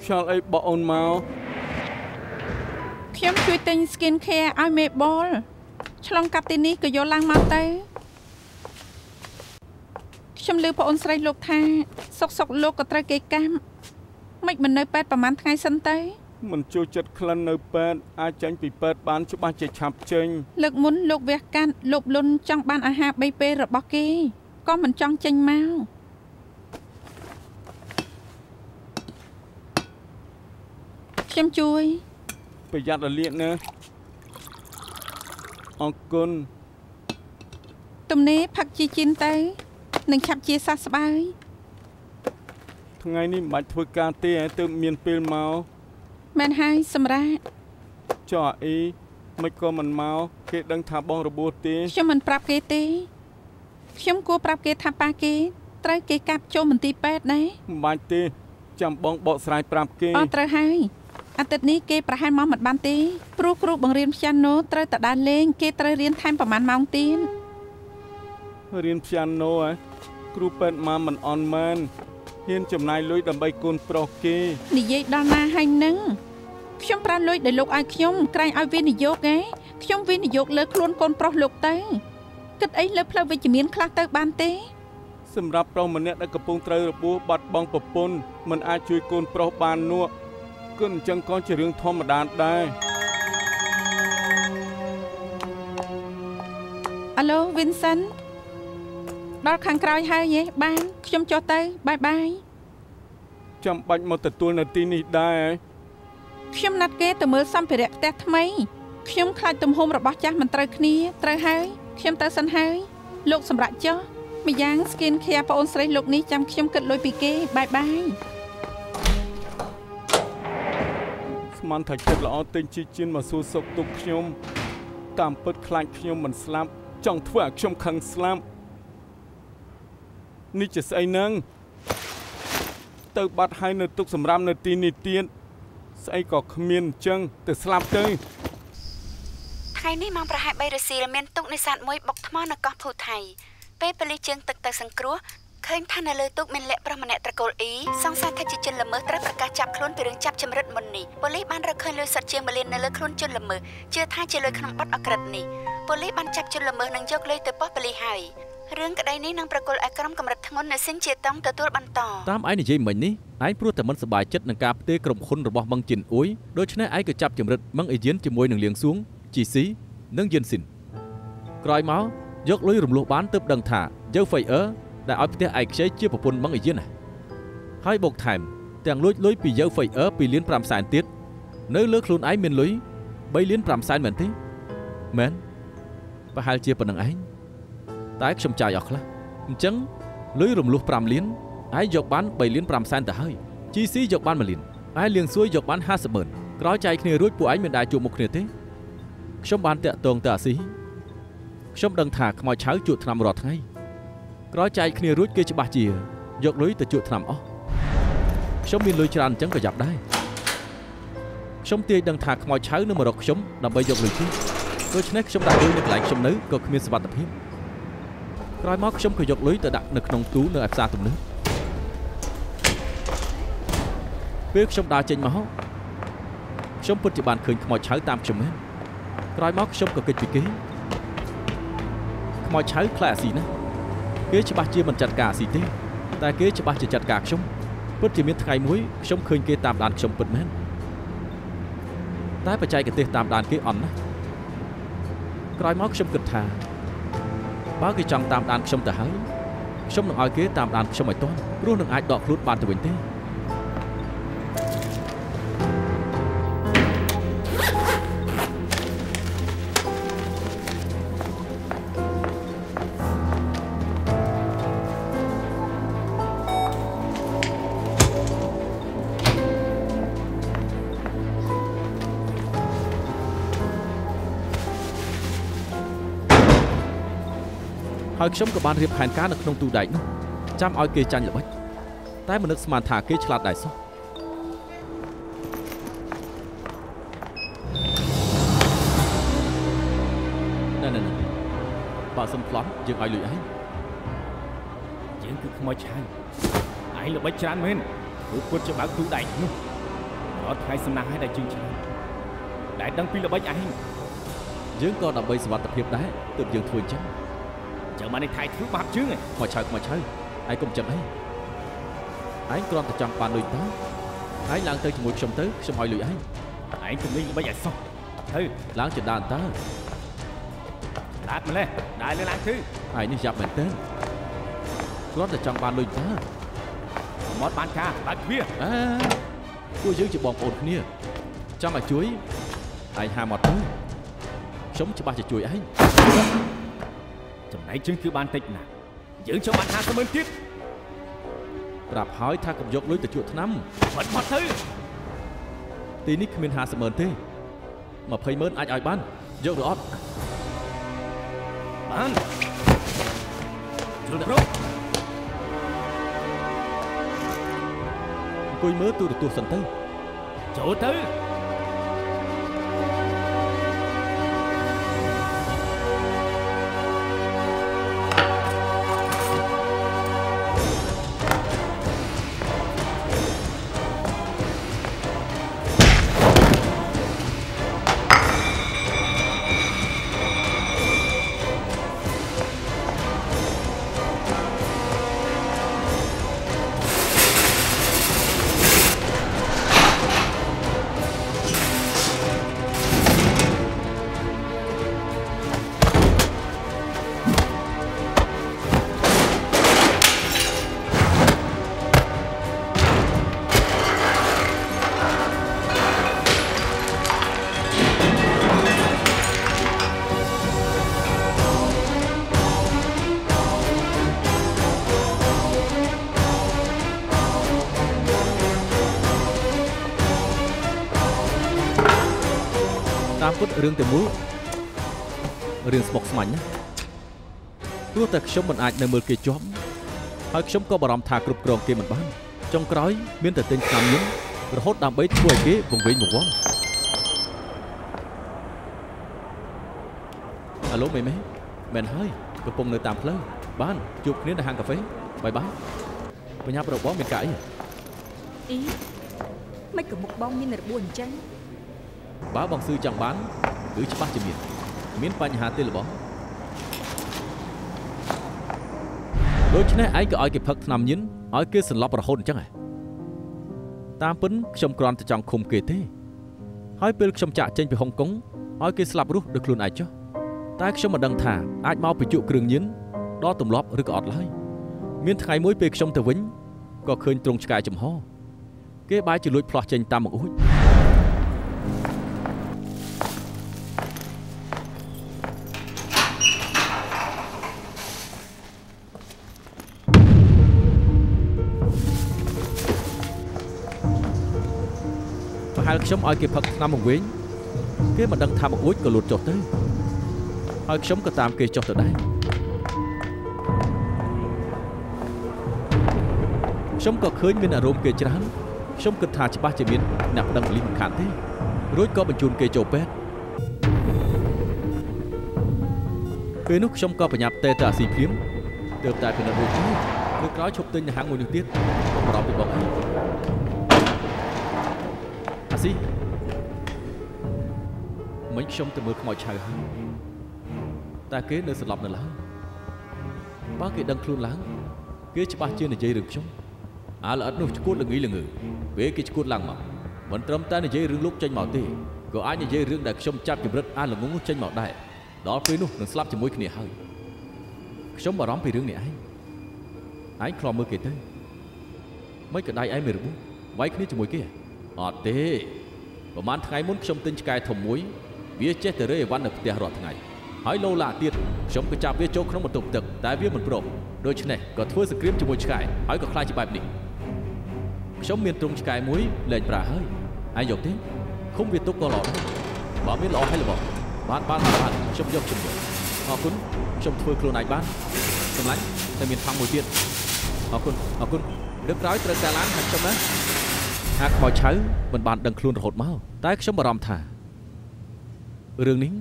S7: ខ្យល់អីបោះអូនមក
S6: ខ្ញុំជួយទិញ skin care ឲ្យមេបលឆ្លងកាត់ទីនេះក៏យកឡើងមកទៅខ្ញុំឮបងអូនស្រីលោកថាសុកលោកក៏ត្រូវគេកាំមិននៅពេទ្យប្រហែលថ្ងៃសិនទៅ
S7: មិនចូលចិត្តក្លិននៅពេទ្យអាចចាញ់ពីពេទ្យបានច្បាស់ជាឆាប់ចេញ
S6: លើកមុនលោកវះកាត់លោកលុនចង់បានអាហារ3ពេលរបស់គេក៏មិនចង់ចេញមកខ្ញុំជួយ
S7: ប្រយ័ត្នរលាកណាអរគុណ
S6: ទំនេរផឹកជីជីនទៅនឹងឆាប់ជាសះស្បើយ
S7: ថ្ងៃនេះមិនបាច់ធ្វើការទេទើបមានពេលមក
S6: មែនហើយសម្រាប់
S7: ចុះអីមិនក៏មិនមកគេដឹងថាបងរបួសទេ
S6: ខ្ញុំមិនប្រាប់គេទេខ្ញុំគួរប្រាប់គេថាប៉ាគេត្រូវគេកាប់ចូលមន្ទីរពេទ្យដែរ
S7: មិនបាច់ទេចាំបងបកស្រាយប្រាប់គេ
S6: ត្រូវហើយអាទិត្យនេះគេប្រហែលមកមិនបានទេព្រោះគ្រូបង្រៀនព្យ៉ាណូត្រូវតែដើរលេងគេត្រូវរៀនថែមប្រហែលម៉ោងទៀត
S7: រៀនព្យ៉ាណូគ្រូពេទ្យមកមិនអន់មែនហ៊ានចំណាយលុយដើម្បីកូនប្រុសគេ
S6: និយាយដល់ណាហើយនឹងខ្ញុំប្រានលុយដែលលោកឲ្យខ្ញុំក្រែងឲ្យវិនិយោគខ្ញុំវិនិយោគលើខ្លួនកូនប្រុសលោកទៅគិតអីលើផ្លូវវិជ្ជមានខ្លះទៅបានទេ
S7: សម្រាប់ប្រុសម្នាក់ដែលកំពុងត្រូវរបួសបាត់បង់ប្រពន្ធមិនអាចជួយកូនប្រុសបាននោះគឺអញ្ចឹងក៏ជារឿងធម្មតាដែរ
S6: អាឡូ Vincent ដល់ខាងក្រោយហើយបានខ្ញុំចុះទៅបាយបាយ
S7: ចាំបាច់មកទទួលនៅទីនេះដែរ
S6: ខ្ញុំណាត់គេទៅមើលសម្ភារៈផ្ទះថ្មីខ្ញុំខ្លាចទំហំរបស់ចាស់មិនត្រូវគ្នាត្រូវហើយខ្ញុំទៅសិនហើយលោកសម្រាប់ចុះម្យ៉ាង skin care បងអូនស្រីលោកនេះចាំខ្ញុំគិតលុយពីគេបាយបាយ
S7: ស្មានថាចិត្តល្អទិញជីជៀនមកសួរសុខទុក្ខខ្ញុំតាមពិតខ្លាចខ្ញុំមិនស្លាប់ចង់ធ្វើឲ្យខ្ញុំខឹងស្លាប់នេះជាស្អីហ្នឹងទៅបាត់ហើយនៅទុកសម្រាប់នៅទីនេះទៀតស្អីក៏គ្មានអញ្ចឹងទៅស្លាប់ទៅ
S4: ថ្ងៃនេះម៉ោងប្រហែល3 រសៀលមានទុកនេសាទមួយបុកថ្មនៅកោះភូថៃពេលប៉ូលីសជើងទឹកទៅសង្គ្រោះឃើញថានៅលើទូកមានលាក់ប្រុសម្នាក់ត្រកូលអ៊ីសង្ស័យថាជាជនល្មើសត្រូវប្រកាសចាប់ខ្លួនពីរឿងចាប់ចម្រិតមុននេះប៉ូលីសបានរកឃើញលុយសុទ្ធជាង1លាននៅលើខ្លួនជនល្មើសជឿថាជាលុយក្នុងបទអក្រិតនេះប៉ូលីសបានចាប់ជនល្មើសនិងយកលុយទៅប៉ុស្តិ៍ប៉ូលីសហើយរឿងក្តីនេះនឹងប្រគល់ឲ្យក្រុមកម្រិតធ្ងន់នៅស៊ីនជាតង់ទទួលបន្ត
S3: តាមឯងនិយាយមិញនេះឯងព្រោះតែមិនសប្បាយចិត្តនឹងការផ្ទេរក្រុមហ៊ុនរបស់ម៉ឹងជីនអ៊ុយដូច្នេះឯងក៏ចាប់ចម្រិតម៉ឹងអេយៀនជាមួយនឹងលៀងសួងជីស៊ីនិងយិនស៊ីនក្រោយមកយកលុយរំលោះបានទើបដឹងថាយូហ្វៃអឺដែលឲ្យផ្ទះឯកខ្ចីជាប្រពន្ធម៉ឹងអេយៀនហើយបូកថែមទាំងលួចលុយពីយូហ្វៃអឺ2លាន5សែនទៀតនៅលើខ្លួនឯងមានលុយ3លាន5សែនមែនទេមែនប្រហែលជាប៉ុណ្្នឹងឯងតែខ្ញុំចាយអស់ខ្លះអញ្ចឹងលុយរំលោះ5លានឯងយកបាន3លាន5សែនទៅហើយ GC យកបាន1លានឯងលៀងសួយយកបាន50ម៉ឺនក្រោយចាយគ្នារួចពួកឯងមិនដែលជួបមុខគ្នាទេខ្ញុំបានតាក់ទងទៅអាស៊ីខ្ញុំដឹងថាខ្មោចឆៅជក់ថ្នាំរាល់ថ្ងៃក្រោយចាយគ្នារួចគេច្បាស់ជាយកលុយទៅជក់ថ្នាំអស់ខ្ញុំមានលុយច្រើនអញ្ចឹងក៏យ៉ាប់ដែរខ្ញុំទាយដឹងថាខ្មោចឆៅនៅមករកខ្ញុំដើម្បីយកលុយគេដូច្នេះខ្ញុំដាក់លុយនៅកន្លែងខ្ញុំនៅក៏គ្មានសុវត្ថិភាពក្រោយមកខ្ញុំក៏យកលុយទៅដាក់នៅក្នុងទូនៅឯផ្សារទំនើបពេលខ្ញុំដើរចេញមកខ្ញុំពិតជាបានឃើញខ្មោចឆៅតាមខ្ញុំមែនក្រោយមកខ្ញុំក៏គិតពីគេខ្មោចឆៅខ្លាចអាស៊ីណាគេ គេច្បាស់ជាមិនចាត់ការស៊ីទេតែគេច្បាស់ជាចាត់ការខ្ញុំពិតជាមានថ្ងៃមួយខ្ញុំឃើញគេតាមដានខ្ញុំពិតមែនតែបច្ចេកទេសតាមដានគេអន់ណាស់ក្រោយមកខ្ញុំគិតថាបើគេចង់តាមដានខ្ញុំទៅហើយខ្ញុំនឹងឲ្យគេតាមដានខ្ញុំឲ្យទាន់ព្រោះនឹងអាចដកខ្លួនបានទៅវិញទេហើយខ្ញុំក៏បានរៀបផែនការនៅក្នុងទូដែកនោះចាំឲ្យគេចាញ់ល្បិចតែមិននឹកស្មានថាគេឆ្លាតដែរសោះណែបើសុំប្លន់យើងឲ្យលុយឯង
S2: យើងគឺខ្មោចឆៅឯងល្បិចច្រើនមែនព្រោះពុតជាបើកទូដែកនោះរត់ថ្ងៃសំណាស់ឲ្យតែជើងច្រើនដែលដឹងពីល្បិចឯង
S3: យើងក៏ដើម្បីសុវត្ថិភាពដែរទើបយើងធ្វើអញ្ចឹង
S2: ចាំមកនេះថៃធ្វើបាបជើងឯង
S3: មកឆៅឯងកុំចឹងឯងគ្រាន់តែចង់បានលុយតើឯងឡើងទៅជាមួយខ្ញុំទៅខ្ញុំឲ្យលុយឯង
S2: កុំលេងល្បិចឲ្យសោះទៅ
S3: ឡើងចដានតើ
S2: ដាត់ម្លេះដើរលើឡើងទៅ
S3: ឯងនេះយ៉ាប់មែនទេគ្រាន់តែចង់បានលុយតើ
S2: មកបានការបើកទ្វារ
S3: ពួកយើងជាបងប្អូនគ្នាចង់ឲ្យជួយឯងហាមកទៅខ្ញុំច្បាស់ជាជួយឯង
S2: ចំណែកជើងគឺបានតិចណាស់យើងចង់បាន50,000ទៀត
S3: ប្រាប់ហើយថាកុំយកលុយទៅជក់ថ្នាំ
S2: បាត់ទៅ
S3: ទីនេះគ្មាន50,000ទេ20,000អាចឲ្យបានយកឬអត់
S2: បានចូលទៅ
S3: អង្គុយមើលទូរទស្សន៍សិនទៅ
S2: ចូលទៅ
S3: តាមពុតរឿងតែមូលរឿងស្មុគស្មាញណាព្រោះតែខ្ញុំមិនអាចនៅមើលគេជាប់ហើយខ្ញុំក៏បារម្ភថាគ្រប់គ្រងគេមិនបានចុងក្រោយមានតែទិញឆ្នាំញឹមរហូតដើម្បីធ្វើឲ្យគេវង្វេងវង្វាន់អាឡូមេមែនហើយកំពុងនៅតាមផ្លូវបានជួបគ្នានៅហាងកាហ្វេបាយបញ្ញាប់របស់មានកាអី
S5: មិនក៏មុខបងមានរបួសអញ្ចឹង
S3: បើបងស៊ឺចង់បានគឺច្បាស់ជាមានបញ្ហាទេរបស់ដូច្នេះឯងក៏ឲ្យគេផឹកថ្នាំញៀនឲ្យគេសន្លប់រហូតអញ្ចឹងតាមពិនខ្ញុំគ្រាន់តែចង់ឃុំគេទេហើយពេលខ្ញុំចាក់ចេញពីហុងកុងឲ្យគេស្លាប់រស់ដោយខ្លួនឯងចុះតែខ្ញុំមិនដឹងថាអាចមកបញ្ជក់គ្រឿងញៀនដល់ទម្លាប់ឬក៏អត់ឡើយមានថ្ងៃមួយពេលខ្ញុំទៅវិញក៏ឃើញទ្រង់ឆ្កែចំហគេបែរជាលួចផ្លោះចេញតាមមកអួចហើយខ្ញុំឲ្យគេផឹកថ្នាំមកវិញគេមិនដឹងថាមកអួចក៏លូតចុះទៅហើយខ្ញុំក៏តាមគេចុះទៅដែរខ្ញុំក៏ឃើញមានអារម្មណ៍គេច្រើនខ្ញុំគិតថាច្បាស់ជាមានអ្នកប្តឹងប៉ូលីសមិនខានទេរួចក៏បញ្ជូនគេចូលពេទ្យពេលនោះខ្ញុំក៏បញ្ញាប់ទេទៅអាស៊ីភ្លាមទើបតែពិនិត្យរួចទៅគឺក្រោយឈប់ទិញនៅហាងមួយនោះទៀតបរំពីបងឯងអាស៊ីមិញខ្ញុំទៅមើលខ្មោចឆៅហើយតែគេនៅសន្លប់នៅឡើយ បើគេដឹងខ្លួនឡើងគេច្បាស់ជានិយាយរឿងខ្ញុំអាល្អិតនោះឈួតល្ងីល្ងើពេលគេឈួតឡើងមកមិនត្រឹមតែនិយាយរឿងលោកចេញមកទេក៏អាចនិយាយរឿងដែលខ្ញុំចាប់ជំរិតអាល្ងងនោះចេញមកដែរដល់ពេលនោះនឹងស្លាប់ជាមួយគ្នាហើយខ្ញុំបារម្ភពីរឿងនេះឯងខ្លោមើលគេទៅមិនក៏ដៃឯងមានរបួសវាយគ្នាជាមួយគេអត់ទេប្រហែលថ្ងៃមុនខ្ញុំទិញឆ្កែធំមួយវាចេះតែរេអីវ៉ាន់នៅផ្ទះរាល់ថ្ងៃហើយឡូឡាទៀតខ្ញុំក៏ចាប់វាចូលក្នុងបន្ទប់ទឹកតែវាមិនព្រមដូច្នេះក៏ធ្វើសង្គ្រាមជាមួយឆ្កែហើយក៏ខ្លាចជាបែបនេះខ្ញុំមានទ្រុងឆ្កែមួយលែងប្រើហើយឯងយកទេឃុំវាទុកក៏ល្អដែរបើមានល្អហើយល្បងបានខ្ញុំយកអរគុណខ្ញុំធ្វើខ្លួនឯងបានសម្លាញ់តែមានថងមួយទៀតអរគុណលើកក្រោយត្រូវការឡើងហើយខ្ញុំណាអាខ្មោចឆៅមិនបានដឹងខ្លួនរហូតមកតែខ្ញុំបារម្ភថារឿងនេះ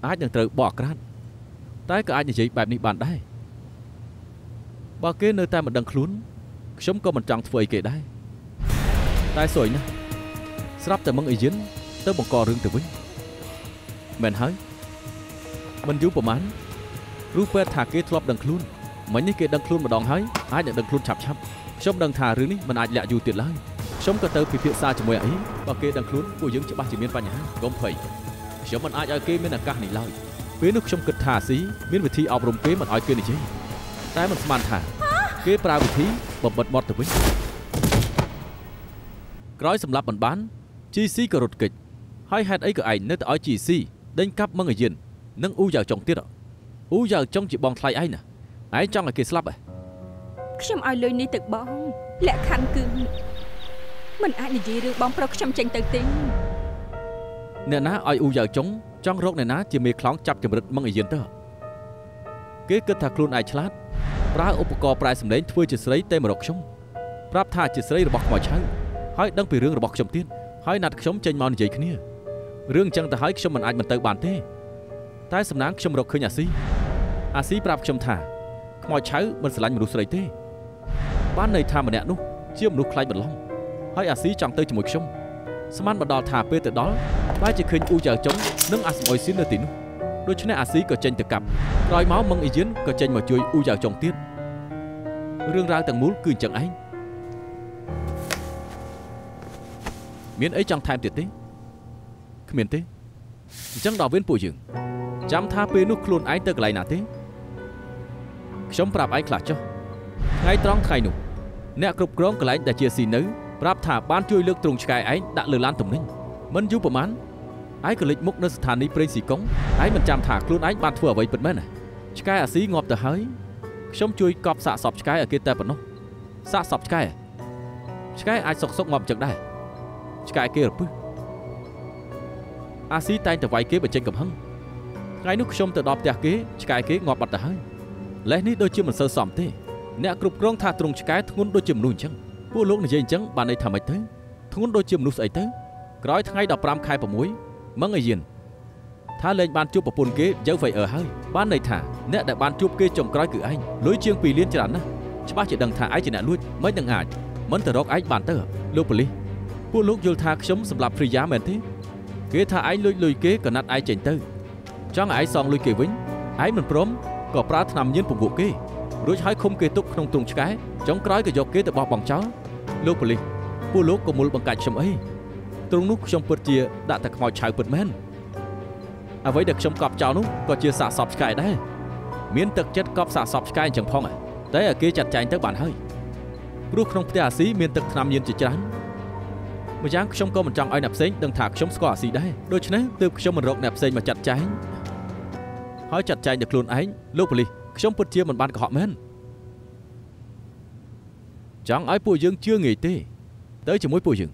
S3: អាចនឹងត្រូវបកអាក្រាតតែក៏អាចនិយាយបែបនេះបានដែរបើគេនៅតែមិនដឹងខ្លួនខ្ញុំក៏មិនចង់ធ្វើអីគេដែរតែសួយណាស់ស្រាប់តែមឹងអីយិនទៅបង្ករឿងទៅវិញមែនហើយមិនយូរប្រហែលគ្រូពេទ្យថាគេធ្លាប់ដឹងខ្លួនមិញនេះគេដឹងខ្លួនម្ដងហើយអាចនឹងដឹងខ្លួនឆាប់ខ្ញុំដឹងថារឿងនេះមិនអាចលាក់យូរទៀតឡើយខ្ញុំក៏ទៅពិភាក្សាជាមួយអីបើគេដឹងខ្លួនពួកយើងច្បាស់ជាមានបញ្ហាកុំភ័យខ្ញុំមិនអាចឲ្យគេមានឱកាសនេះឡើយពេលនោះខ្ញុំគិតថាស៊ីមានវិធីអប់រំគេមិនឲ្យគេនិយាយតែមិនស្មានថាគេប្រើវិធីបំបិទមាត់ទៅវិញក្រោយសម្លាប់មិនបាន GC ក៏រត់គេចហើយហេតុអីក៏ឯងនៅតែឲ្យ GC ដេញកាប់មឹងអាយិននិងអ៊ូយ៉ាវចុងទៀតអ៊ូយ៉ាវចុងជាបងថ្លៃឯងណាឯងចង់ឲ្យគេស្លាប់ហ៎
S5: ខ្ញុំឲ្យលុយនេះទៅបងលក្ខខណ្ឌគឺមិនអាចនិយាយរឿងបងប្រុសខ្ញុំចេញទៅទេ
S3: អ្នកណាឲ្យអ៊ូយ៉ាវចុងចង់រកអ្នកណាជាមេខ្លោងចាប់ចម្រិតមឹងអាយិនទៅគេគិតថាខ្លួនឯងឆ្លាតប្រើឧបករណ៍ប្រែសម្លេងធ្វើជាស្រីតែមករកខ្ញុំប្រាប់ថាជាស្រីរបស់ខ្មោចឆៅហើយដឹងពីរឿងរបស់ខ្ញុំទៀតហើយណាត់ខ្ញុំចេញមកនិយាយគ្នារឿងអញ្ចឹងទៅហើយខ្ញុំមិនអាចមិនទៅបានទេតែសំណាងខ្ញុំរកឃើញអាស៊ីប្រាប់ខ្ញុំថាខ្មោចឆៅមិនស្រឡាញ់មនុស្សស្រីទេបានន័យថាម្នាក់នោះជាមនុស្សខ្លាចបន្លំហើយអាស៊ីចង់ទៅជាមួយខ្ញុំស្មានមកដល់ថាពេលទៅដល់បែរជាឃើញអ៊ូយ៉ាវចុងនិងអាស្មអុយស៊ីននៅទីនោះដូច្នេះអាស៊ីក៏ចេញទៅកាប់ក្រោយមកមឹងអ៊ីយិនក៏ចេញមកជួយអ៊ូយ៉ាវចុងទៀតរឿងរ៉ាវទាំងមូលគឺអញ្ចឹងឯងមានអីចង់ថែមទៀតទេគ្មានទេអញ្ចឹងដល់វេនពួកយើងចាំថាពេលនោះខ្លួនឯងទៅកន្លែងណាទេខ្ញុំប្រាប់ឯងខ្លះចុះថ្ងៃត្រង់ថ្ងៃនោះអ្នកគ្រប់គ្រងកន្លែងដែលជាស៊ីនៅប្រាប់ថាបានជួយលើកទ្រុងឆ្កែឯងដាក់លើឡានទំនិញមិនយូរប្រហែលឯងក៏លេចមុខនៅស្ថានីយ៍ប្រេងស៊ីកុងឯងមិនចាំថាខ្លួនឯងបានធ្វើអ្វីពិតមែនណាឆ្កែអាស៊ីងាប់ទៅហើយខ្ញុំជួយកប់សាកសពឆ្កែឲ្យគេតែប៉ុណ្ណោះសាកសពឆ្កែអាចសុកងាប់ចឹងដែរឆ្កែគេរពឹសអាស៊ីតែងតែវាយគេបញ្ចេញកំហឹងថ្ងៃនោះខ្ញុំទៅដល់ផ្ទះគេឆ្កែគេងាប់បាត់ទៅហើយលេសនេះដូចជាមិនសូវសមទេអ្នកគ្រប់គ្រងថាទ្រង់ឆ្កែធ្ងន់ដូចជាមនុស្សអញ្ចឹងពួកលោកនិយាយអញ្ចឹងបានន័យថាម៉េចទៅធ្ងន់ដូចជាមនុស្សស្អីទៅក្រោយថ្ងៃ15ខែ6មឹងអាយិនថាលែងបានជួបប្រពន្ធគេយៅវៃអឺហើយបានន័យថាអ្នកដែលបានជួបគេចុងក្រោយគឺឯងលុយជាង2លានច្រើនណាស់ច្បាស់ជាដឹងថាឯងជាអ្នកលួចមិននឹងអាចមិនទៅរកឯងបានទៅលោកប៉ូលីសពួកលោកយល់ថាខ្ញុំសម្លាប់ព្រីយ៉ាមែនទេគេថាឯងលួចលុយគេក៏ណាត់ឯងចេញទៅចង់ឯងសងលុយគេវិញឯងមិនព្រមក៏ប្រើថ្នាំញៀនពង្រួមគេរួចហើយឃុំគេទុកក្នុងទ្រុងឆ្កែចុងក្រោយក៏យកគេទៅបោះបង់ចោលលោកប៉ូលីសពួកលោកក៏មូលបង្កាច់ខ្ញុំអីទ្រុងនោះខ្ញុំពិតជាដាក់តែខ្មោចឆៅពិតមែនអ្វីដែលខ្ញុំកប់ចោលនោះក៏ជាសាកសពឆ្កែដែរមានទឹកចិត្តកប់សាកសពឆ្កែអញ្ចឹងផងតែឲ្យគេចាត់ចែងទៅបានហើយព្រោះក្នុងផ្ទះអាស៊ីមានទឹកថ្នាំញៀនជាច្រើនម្យ៉ាងខ្ញុំក៏មិនចង់ឲ្យអ្នកផ្សេងដឹងថាខ្ញុំស្គាល់អាស៊ីដែរដូច្នេះទើបខ្ញុំមិនរកអ្នកផ្សេងមកចាត់ចែងហើយចាត់ចែងទៅខ្លួនឯងលោកប៉ូលីសខ្ញុំពិតជាមិនបានកុហកមែនចង់ឲ្យពួកយើងជឿងាយទេទៅជាមួយពួកយើង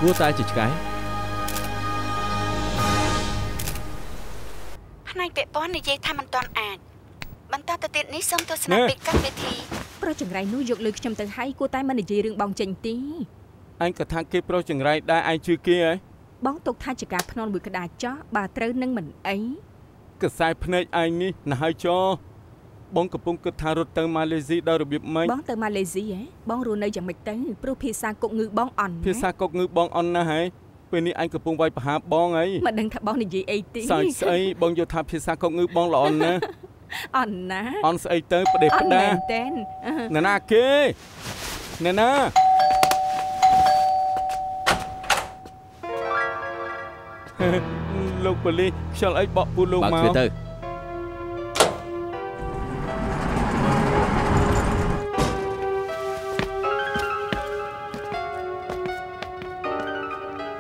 S3: គួរតែជាឆ្កែ
S4: ផ្នែកពាក់ព័ន្ធនិយាយថាមិនទាន់អាចបន្តទៅទៀតនេះសូមទស្សនាពីកម្មវិធី
S5: ប្រុសចង្រៃនោះយកលុយខ្ញុំទៅឲ្យគួរតែមិននិយាយរឿងបងចេញទេ
S7: អញក៏ថាគេប្រុសចង្រៃដែរឯងជឿគេហ៎
S5: បងទុកថាជាការភ្នាល់មួយក្តារចោះបើត្រូវនឹងមិនអី
S7: កសែភ្នែកឯងនេះណាស់ហើយចោបងកំពុងគិតថារត់ទៅម៉ាឡេស៊ីដល់របៀបម៉េច
S5: បងទៅម៉ាឡេស៊ីហ៎បងរស់នៅយ៉ាងម៉េចទៅព្រោះភាសាកុកងឺបងអន់
S7: ភាសាកុកងឺបងអន់ណាស់ហ៎ពេលនេះអញកំពុងវាយប្រហារបងអី
S5: មិនដឹងថាបងនិយាយអីទេ
S7: ស្អីបងយកថាភាសាកុកងឺបងល្អណាស់
S5: អន់ណា
S7: អន់ស្អីទៅផ្ដេសផ្ដាណែណាគេណែណាលោកប៉ូលីសខ្យល់អីបក់ពូលោកមក
S3: បើទៅ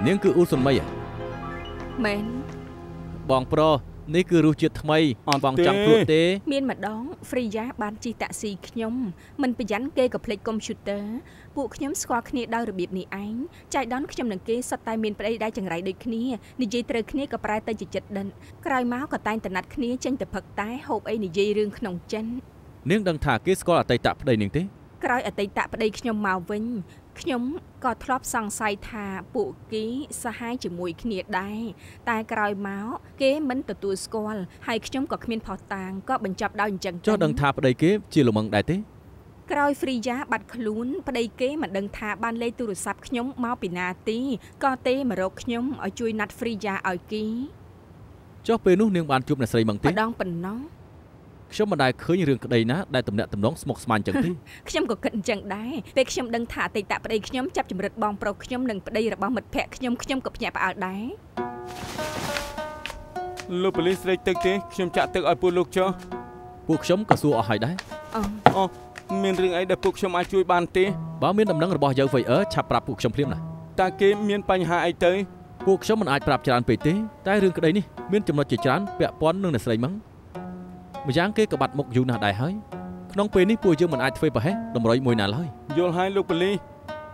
S3: នាងគឺអ៊ូសុនមី
S5: មែន
S3: បងប្រុសនេះគឺរសជាតិថ្មីបងចង់ភ្លក់ទេ
S5: មានម្ដងហ្វ្រីយ៉ាបានជិះតាក់ស៊ីខ្ញុំមិនប្រយ័ត្នគេក៏ភ្លេចកុំព្យូទ័រពួកខ្ញុំស្គាល់គ្នាដោយរបៀបនេះឯងចៃដន្យខ្ញុំនិងគេសុទ្ធតែមានប្តីដែលចង្រៃដូចគ្នានិយាយត្រូវគ្នាក៏ប្រែទៅជាចិត្តដិនក្រោយមកក៏តែងតែណាត់គ្នាចេញទៅផឹកតែហូបអីនិយាយរឿងក្នុងចិន
S3: នាងដឹងថាគេស្គាល់អតីតប្តីនាងទេ
S5: ក្រោយអតីតប្តីខ្ញុំមកវិញខ្ញុំក៏ធ្លាប់សង្ស័យថាពួកគេសហាយជាមួយគ្នាដែរតែក្រោយមកគេមិនទទួលស្គាល់ហើយខ្ញុំក៏គ្មានផុសតាងក៏បញ្ចប់ដោយអញ្ចឹង
S3: ចុះដឹងថាប្តីគេជាល្មឹងដែរទេ
S5: ក្រោយហ្វ្រីយ៉ាបាត់ខ្លួនប្តីគេមិនដឹងថាបានលេខទូរស័ព្ទខ្ញុំមកពីណាទីក៏ទេមករកខ្ញុំឲ្យជួយណាត់ហ្វ្រីយ៉ាឲ្យគេ
S3: ចុះពេលនោះនាងបានជួបអ្នកស្រីម៉ឹងទេ
S5: ម្ដងប៉ុណ្ណោះ
S3: ខ្ញុំមិនដែលឃើញរឿងក្តីណាដែលទំនាក់ទំនងស្មុគស្មាញចឹងទេ
S5: ខ្ញុំក៏គិតអញ្ចឹងដែរពេលខ្ញុំដឹងថាអតីតប្តីខ្ញុំចាប់ចម្រិតបងប្រុសខ្ញុំនិងប្តីរបស់មិត្តភក្តិខ្ញុំក៏ភ្ញាក់ផ្អើលដែរ
S7: លោកប៉ូលីសស្រែកទឹកទេខ្ញុំចាក់ទឹកឲ្យពួកលោកចុះ
S3: ពួកខ្ញុំក៏សួរអស់ហើយដែរ
S7: អូមានរឿងអីដែលពួកខ្ញុំអាចជួយបានទេ
S3: បើមានដំណឹងរបស់យើង VR ឆាប់ប្រាប់ពួកខ្ញុំភ្លាមណា
S7: តើគេមានបញ្ហាអីទៅ
S3: ពួកខ្ញុំមិនអាចប្រាប់ច្រើនពេកទេតែរឿងក្តីនេះមានចំណុចជាច្រើនពាក់ព័ន្ធនឹងអ្នកស្រីម៉ឹងម្យ៉ាងគេក៏បាត់មុខយូរណាស់ដែរហើយក្នុងពេលនេះពួកយើងមិនអាចធ្វើប្រហែសតម្រុយមួយណាឡើយ
S7: យល់ហើយលោកប៉ូលីស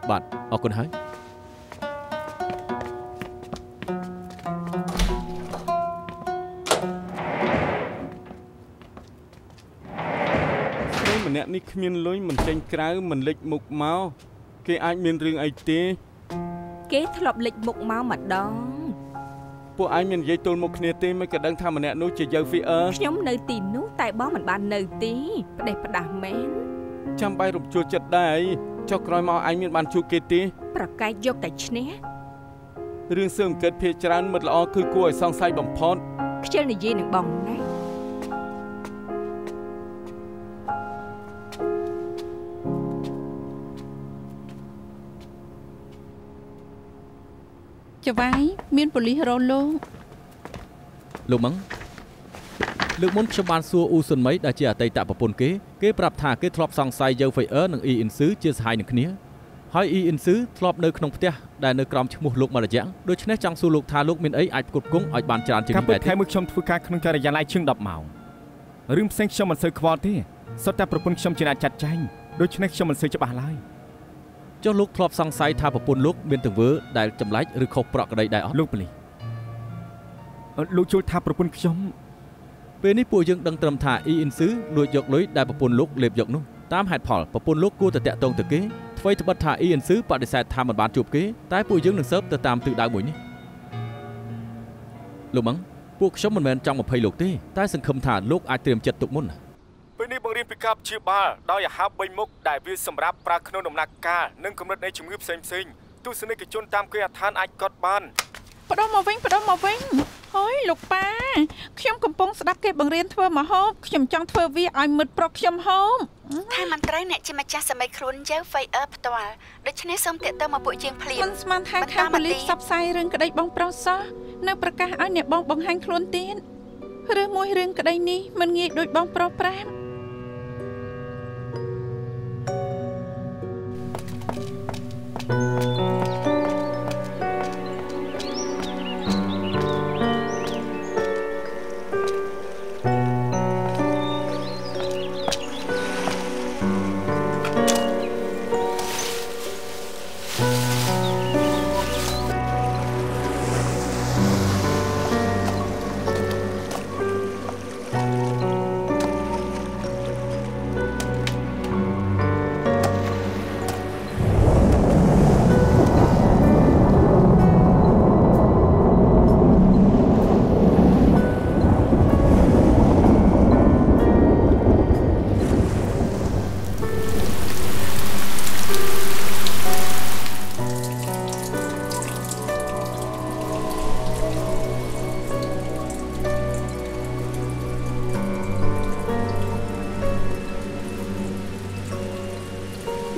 S3: បាទអរគុណហើយ
S7: ស្រីម្នាក់នេះគ្មានលុយមិនចេញក្រៅមិនលេចមុខមកគេអាចមានរឿងអីទេ
S5: គេធ្លាប់លេចមុខមកម្ដង
S7: ពួកឯងមាននិយាយទល់មុខគ្នាទេមិនក៏ដឹងថាម្នាក់នោះជាយៅ VR
S5: ខ្ញុំនៅទីនោះតែបងមិនបាននៅទីផ្ដេសផ្ដាស់មែន
S7: ចាំបាយរំជួលចិត្តដែរចុះក្រោយមកឯងមានបានជួបគេទេ
S5: ប្រកែកយកតែឈ្នះ
S7: រឿងសើមកើតភ័យច្រើនមិត្តល្អគឺគួរឲ្យសង្ស័យបំផុត
S5: ខ្ជិលនិយាយនឹងបងណា
S6: ចវាយមានប៉ូលីសរ
S3: លោកម៉ឹងលើកមុនខ្ញុំបានសួរអ៊ូសុនមីដែលជាអតីតប្រពន្ធគេប្រាប់ថាគេធ្លាប់សង្ស័យយៅ VR និងអ៊ីអ៊ីនស៊ឺជាសហ័យនឹងគ្នាហើយអ៊ីអ៊ីនស៊ឺធ្លាប់នៅក្នុងផ្ទះដែលនៅក្រោមឈ្មោះលោកម៉ារយ៉ាងដូច្នេះចង់សួរលោកថាលោកមានអីអាចផ្គត់ផ្គង់ឲ្យបានច្រើនជាងនេះ
S2: ដែរទេកាលមួយខ្ញុំធ្វើការក្នុងការិយាល័យជាង10ម៉ោងរឿងផ្សេងខ្ញុំមិនសូវខ្វល់ទេសុទ្ធតែប្រពន្ធខ្ញុំជាអ្នកចាត់ចែងដូច្នេះខ្ញុំមិនសូវច្បាស់ឡើយ
S3: ចុះលោកធ្លាប់សង្ស័យថាប្រពន្ធលោកមានទង្វើដែលចម្លែកឬខុសប្រក្រតីដែរអត់
S2: លោកប៉ូលីសលោកជួយថាប្រពន្ធខ្ញុំ
S3: ពេលនេះពួកយើងដឹងត្រឹមថាអ៊ីអ៊ីនស៊ឺលួចយកលុយដែលប្រពន្ធលោកលេបយកនោះតាមហេតុផលប្រពន្ធលោកគួរតែតាក់ទងទៅគេអ្វីត្បិតថាអ៊ីអ៊ីនស៊ឺបដិសេធថាមិនបានជួបគេតែពួកយើងនឹងស៊ើបទៅតាមទិសដៅមួយនេះលោកម៉ឹងពួកខ្ញុំមិនមែនចង់បំភ័យលោកទេតែសង្ឃឹមថាលោកអាចត្រៀមចិត្តទុកមុន
S2: ពេលនេះបង្រៀនពីការព្យាបាលដោយអាហារ3មុខដែលវាសម្រាប់ប្រើក្នុងដំណាក់កាលនិងកម្រិតនៃជំងឺផ្សេងៗទស្សនិកជនតាមគេអាឋានអាចកត់បាន
S6: ផ្ដុំមកវិញហើយលោកប៉ាខ្ញុំកំពុងស្ដាប់គេបង្រៀនធ្វើម្ហូបខ្ញុំចង់ធ្វើវាឲ្យមិត្តប្រុសខ្ញុំហូប
S4: ថាមិនត្រូវអ្នកជាម្ចាស់សម័យខ្លួនយៅ VR ផ្ទាល់ដូច្នេះសូមតាក់ទងមកពួកយើងភ្លាម
S6: មិនស្មានថាខាងប៉ូលីសផ្សព្វផ្សាយរឿងក្តីបងប្រុសសោះនៅប្រកាសឲ្យអ្នកបងបង្ហាញខ្លួនទៀតឬមួយរឿងក្តីនេះមិនងាយដូចបងប្រុសប្រាំ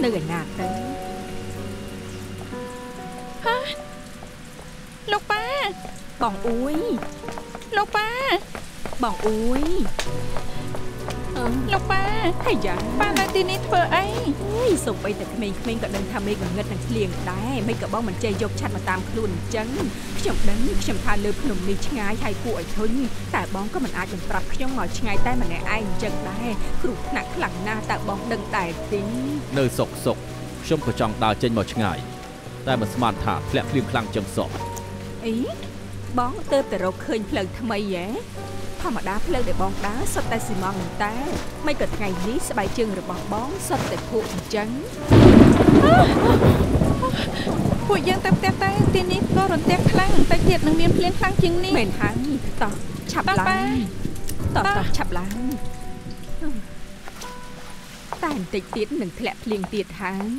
S5: នៅឯណាទៅ
S6: ហាលោកប៉ា
S5: បងអួយ
S6: លោកប៉ា
S5: បងអួយ
S6: លោកប៉ា
S5: ហើយយ៉ាង
S6: ប៉ានៅទីនេះធ្វើអី
S5: អើយសូម្បីតែក្មេងៗក៏ដឹងថាមេងងឹតនឹងឆ្លៀងដែរមិនក៏បងមិនចេះយកឆាត់មកតាមខ្លួនអញ្ចឹងខ្ញុំដឹងខ្ញុំថាលើភ្នំនេះឆ្ងាយហើយគួរឲ្យធុញតែបងក៏មិនអាចនឹងប្រាប់ខ្ញុំមកឆ្ងាយតែម្នាក់ឯងអញ្ចឹងដែរគ្រោះថ្នាក់ខ្លាំងណាស់តើបងដឹងដែរទេ
S3: នៅសុកខ្ញុំក៏ចង់ដើរចេញមកឆ្ងាយតែមិនស្មានថាធ្លាក់ភ្លៀងខ្លាំងចឹងសោះ
S5: អីបងទៅតែរកឃើញផ្លូវថ្មីហ៎ធម្មតាផ្លូវដែលបងដើរសុទ្ធតែស៊ីម៉ងតែមិនក៏ថ្ងៃនេះស្បែកជើងរបស់បងសុទ្ធតែភក់អញ្ចឹង
S6: ពួកយើងទៅផ្ទះទៅទីនេះក៏រន្ទះខ្លាំងតែទៀតនឹងមានភ្លៀងខ្លាំងជាងនេះ
S5: មែនហើយតោះឆាប់ឡើងតោះឆាប់ឡើងតែបន្តិចទៀតនឹងធ្លាក់ភ្លៀងទៀតហើយ